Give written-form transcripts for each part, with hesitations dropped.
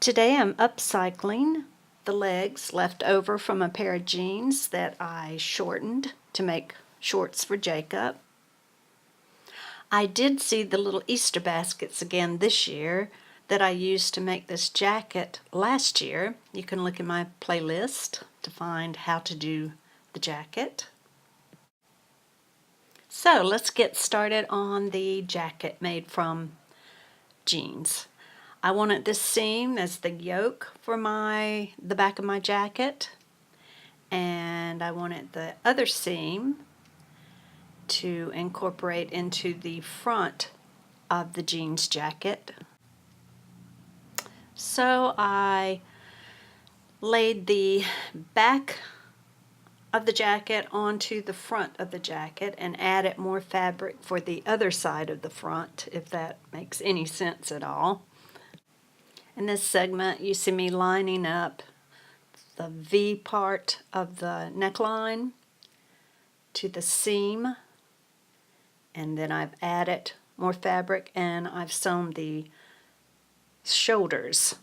Today I'm upcycling the legs left over from a pair of jeans that I shortened to make shorts for Jacob. I did see the little Easter baskets again this year that I used to make this jacket last year. You can look in my playlist to find how to do the jacket. So let's get started on the jacket made from jeans. I wanted this seam as the yoke for the back of my jacket, and I wanted the other seam to incorporate into the front of the jeans jacket. So I laid the back of the jacket onto the front of the jacket and added more fabric for the other side of the front, if that makes any sense at all. In this segment, you see me lining up the V part of the neckline to the seam, and then I've added more fabric and I've sewn the shoulders.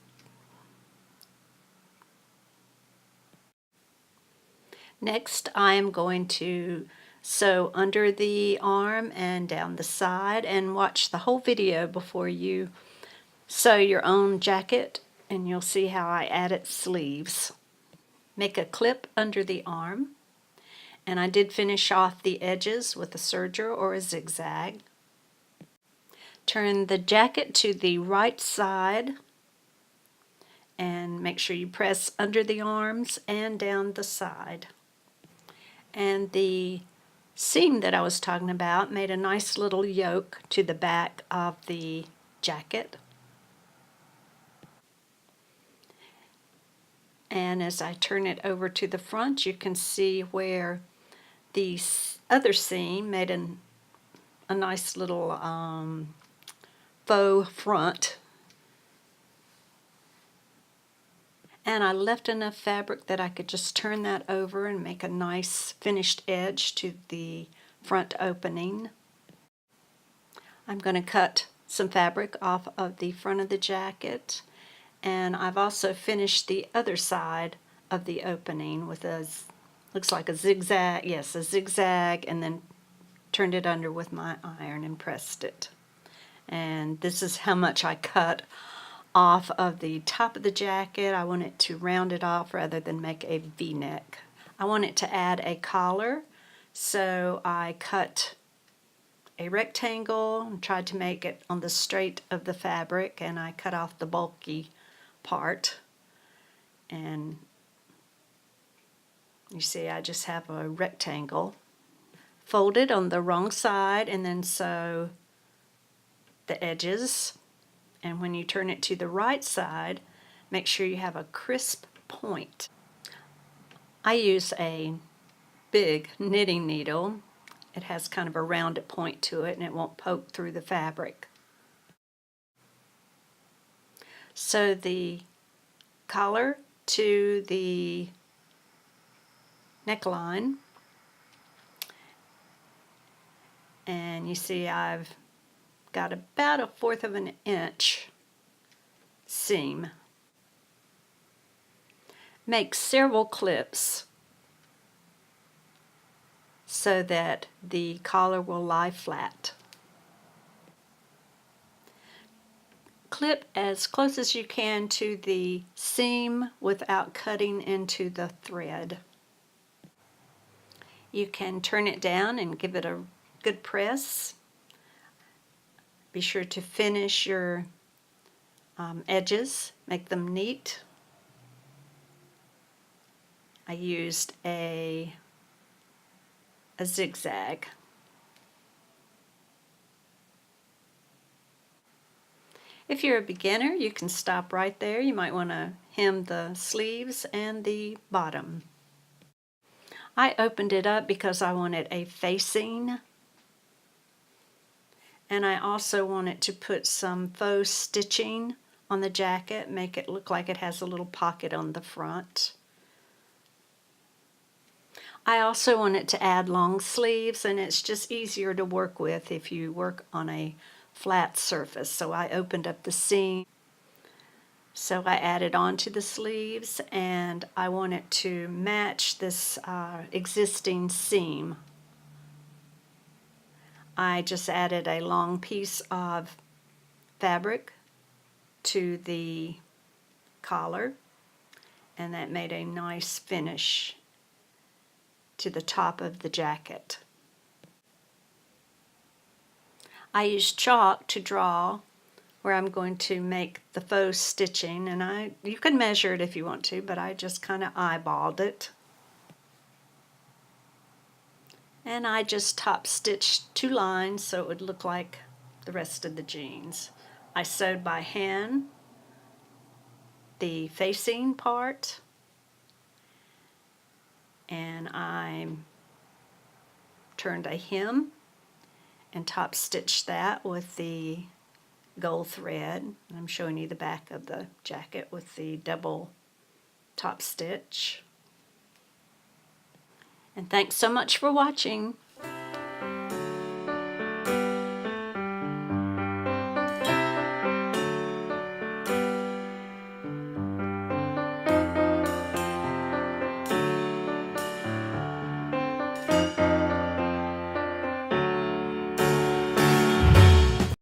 Next, I am going to sew under the arm and down the side, and watch the whole video before you sew your own jacket, and you'll see how I added sleeves. Make a clip under the arm, and I did finish off the edges with a serger or a zigzag. Turn the jacket to the right side and make sure you press under the arms and down the side. And the seam that I was talking about made a nice little yoke to the back of the jacket. And as I turn it over to the front, you can see where the other seam made a nice little faux front. And I left enough fabric that I could just turn that over and make a nice finished edge to the front opening. I'm going to cut some fabric off of the front of the jacket, and I've also finished the other side of the opening with looks like a zigzag, yes, a zigzag, and then turned it under with my iron and pressed it. And this is how much I cut off of the top of the jacket. I want it to round it off rather than make a V-neck. I want it to add a collar, so I cut a rectangle and tried to make it on the straight of the fabric, and I cut off the bulky part, and you see I just have a rectangle. Fold it on the wrong side and then sew the edges, and when you turn it to the right side, make sure you have a crisp point. I use a big knitting needle. It has kind of a rounded point to it and it won't poke through the fabric. Sew the collar to the neckline, and you see I've got about 1/4 of an inch seam. Make several clips so that the collar will lie flat. Clip as close as you can to the seam without cutting into the thread. You can turn it down and give it a good press. Be sure to finish your edges, make them neat. I used a zigzag. If you're a beginner, you can stop right there. You might want to hem the sleeves and the bottom. I opened it up because I wanted a facing, and I also wanted to put some faux stitching on the jacket, make it look like it has a little pocket on the front. I also wanted to add long sleeves, and it's just easier to work with if you work on a flat surface. So I opened up the seam, So I added on to the sleeves, and I want it to match this existing seam. I just added a long piece of fabric to the collar, and that made a nice finish to the top of the jacket. I used chalk to draw where I'm going to make the faux stitching, and you can measure it if you want to, but I just kind of eyeballed it. And I just top stitched 2 lines so it would look like the rest of the jeans. I sewed by hand the facing part, and I turned a hem and top stitched that with the gold thread. I'm showing you the back of the jacket with the double top stitch. And thanks so much for watching.